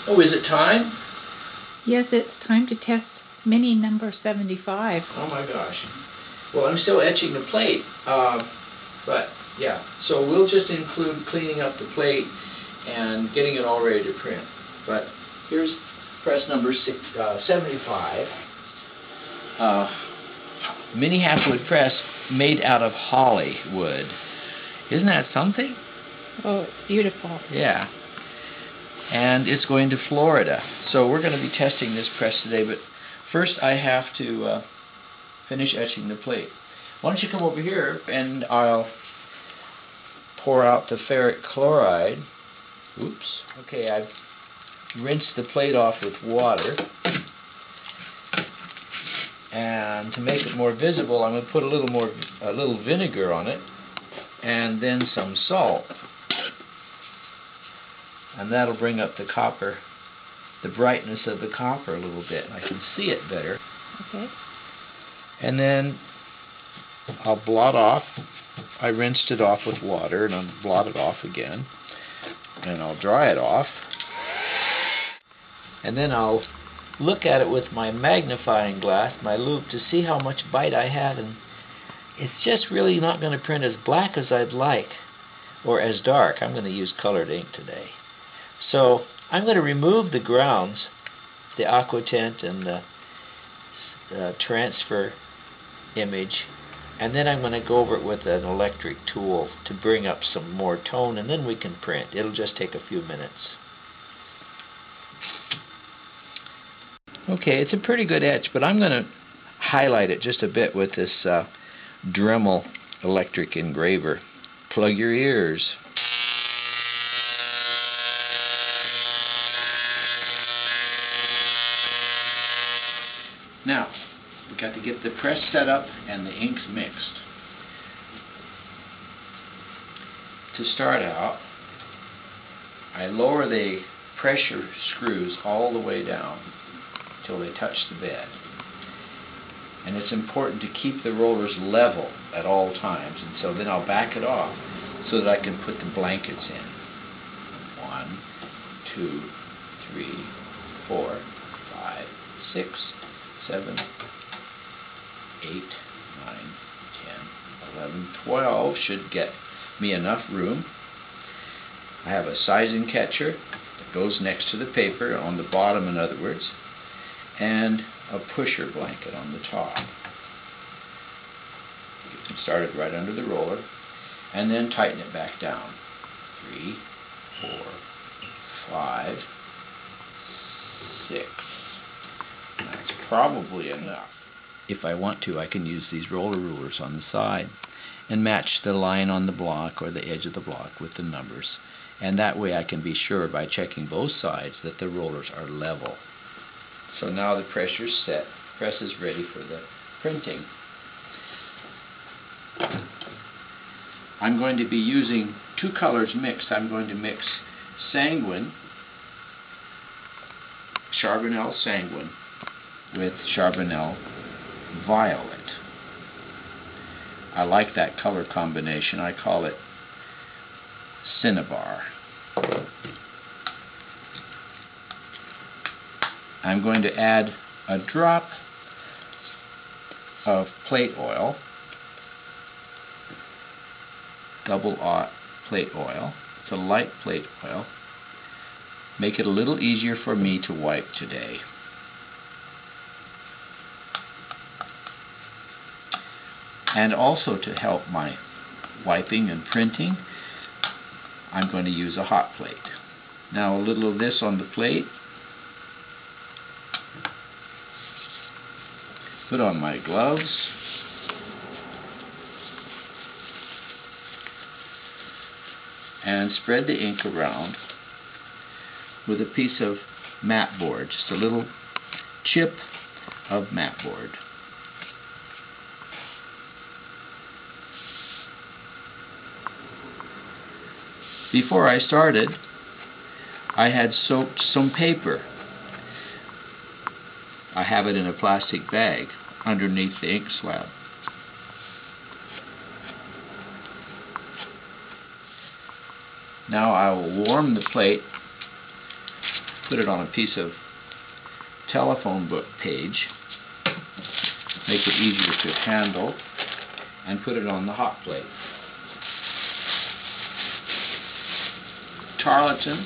Oh, is it time? Yes, it's time to test mini number 75. Oh my gosh. Well, I'm still etching the plate, but yeah. So we'll just include cleaning up the plate and getting it all ready to print. But here's press number 75. Mini half-wood press made out of holly wood. Isn't that something? Oh, it's beautiful. Yeah. And it's going to Florida. So we're going to be testing this press today, but first I have to finish etching the plate. Why don't you come over here and I'll pour out the ferric chloride. Oops. Okay, I've rinsed the plate off with water. And to make it more visible, I'm going to put a little vinegar on it, and then some salt. And that'll bring up the copper, the brightness of the copper a little bit. I can see it better. Okay. And then I'll blot off. I rinsed it off with water, and I'll blot it off again. And I'll dry it off. And then I'll look at it with my magnifying glass, my loupe, to see how much bite I have. And it's just really not going to print as black as I'd like, or as dark. I'm going to use colored ink today. So I'm going to remove the grounds, the aquatint and the transfer image, and then I'm going to go over it with an electric tool to bring up some more tone, and then we can print. It'll just take a few minutes. Okay, it's a pretty good etch, but I'm going to highlight it just a bit with this Dremel electric engraver. Plug your ears. Now, we've got to get the press set up and the inks mixed. To start out, I lower the pressure screws all the way down until they touch the bed. And it's important to keep the rollers level at all times, and so then I'll back it off so that I can put the blankets in. 1, 2, 3, 4, 5, 6, 7, 8, 9, 10, 11, 12 should get me enough room. I have a sizing catcher that goes next to the paper, on the bottom in other words, and a pusher blanket on the top. Get them started right under the roller, and then tighten it back down. 3, 4, 5, 6. That's probably enough. If I want to, I can use these roller rulers on the side and match the line on the block or the edge of the block with the numbers. And that way I can be sure by checking both sides that the rollers are level. So now the pressure's set. Press is ready for the printing. I'm going to be using two colors mixed. I'm going to mix sanguine, Charbonnel sanguine, with Charbonnel violet. I like that color combination. I call it cinnabar. I'm going to add a drop of plate oil, double aught plate oil. It's a light plate oil. Make it a little easier for me to wipe today. And also to help my wiping and printing, I'm going to use a hot plate. Now a little of this on the plate. Put on my gloves. And spread the ink around with a piece of mat board, just a little chip of mat board. Before I started, I had soaked some paper. I have it in a plastic bag underneath the ink slab. Now I will warm the plate put it on a piece of telephone book page, make it easier to handle, and put it on the hot plate. Tarlatan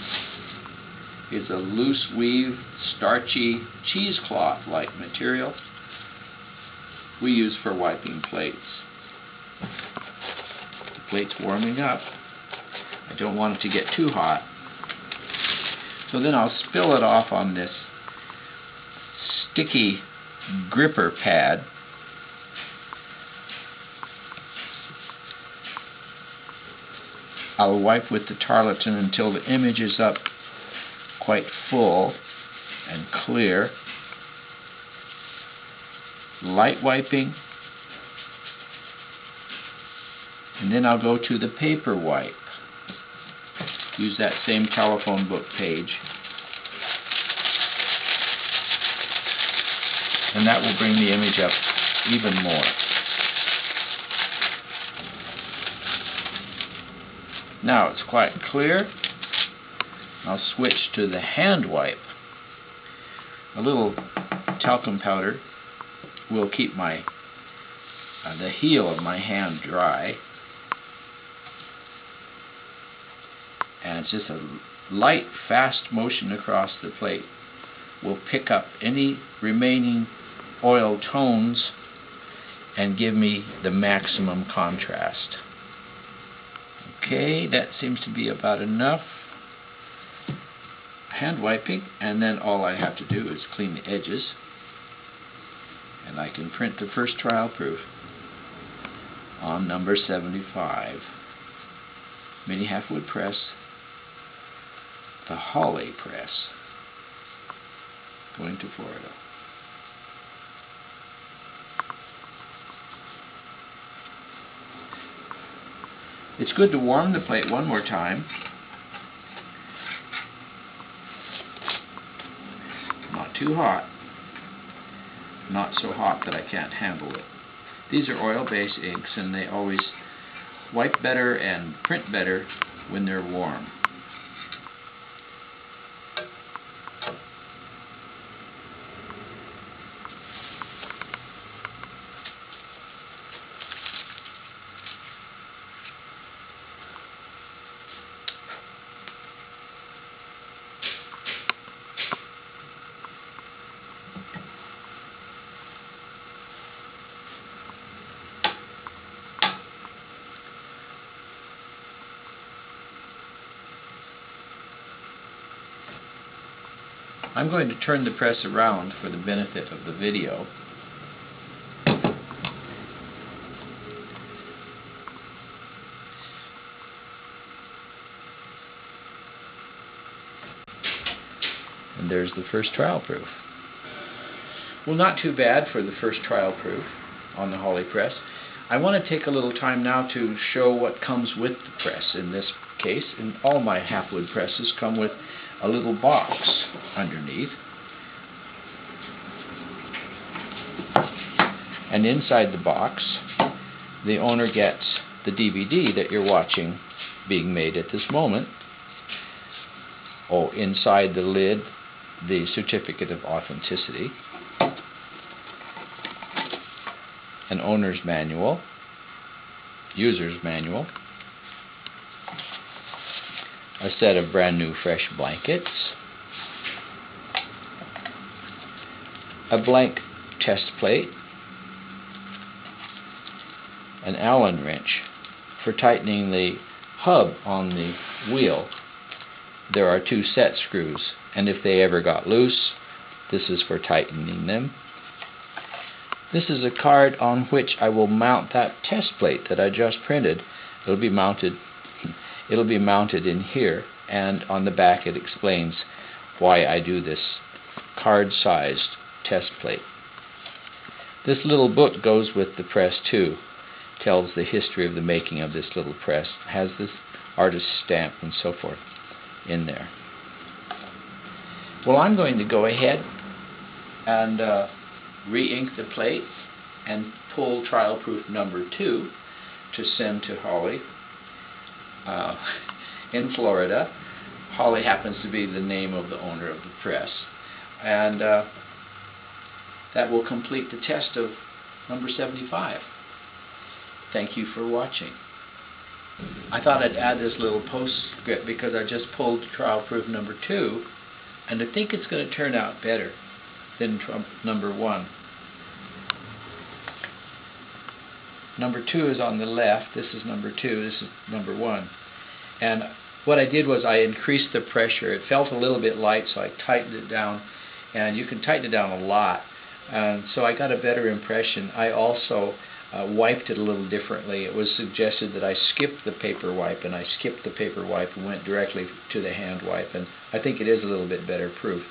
is a loose weave, starchy, cheesecloth-like material we use for wiping plates. The plate's warming up. I don't want it to get too hot. So then I'll spill it off on this sticky gripper pad. I'll wipe with the tarlatan until the image is up quite full and clear. Light wiping. And then I'll go to the paper wipe. Use that same telephone book page. And that will bring the image up even more. Now it's quite clear. I'll switch to the hand wipe. A little talcum powder will keep the heel of my hand dry. And it's just a light, fast motion across the plate will pick up any remaining oil tones and give me the maximum contrast. Okay, that seems to be about enough hand wiping, and then all I have to do is clean the edges, and I can print the first trial proof on number 75. Mini half-wood press, the Holly press, going to Florida. It's good to warm the plate one more time. Not too hot, not so hot that I can't handle it. These are oil-based inks, and they always wipe better and print better when they're warm. I'm going to turn the press around for the benefit of the video. And there's the first trial proof. Well, not too bad for the first trial proof on the Holly press. I want to take a little time now to show what comes with the press in this case. And all my half-wood presses come with a little box underneath. And inside the box, the owner gets the DVD that you're watching being made at this moment. Oh, inside the lid, the certificate of authenticity, an owner's manual, user's manual, a set of brand new fresh blankets, a blank test plate, an Allen wrench for tightening the hub on the wheel. There are 2 set screws, and if they ever got loose, this is for tightening them. This is a card on which I will mount that test plate that I just printed. It'll be mounted in here, and on the back it explains why I do this card-sized test plate. This little book goes with the press too. Tells the history of the making of this little press. Has this artist's stamp and so forth in there. Well, I'm going to go ahead and re-ink the plate and pull trial proof number 2 to send to Holly in Florida. Holly happens to be the name of the owner of the press. And that will complete the test of number 75. Thank you for watching. I thought I'd add this little postscript because I just pulled trial proof number 2, and I think it's going to turn out better than number 1. Number 2 is on the left. This is number 2. This is number 1. And what I did was I increased the pressure. It felt a little bit light, so I tightened it down. And you can tighten it down a lot. And so I got a better impression. I also wiped it a little differently. It was suggested that I skip the paper wipe, and I skipped the paper wipe and went directly to the hand wipe. And I think it is a little bit better proof.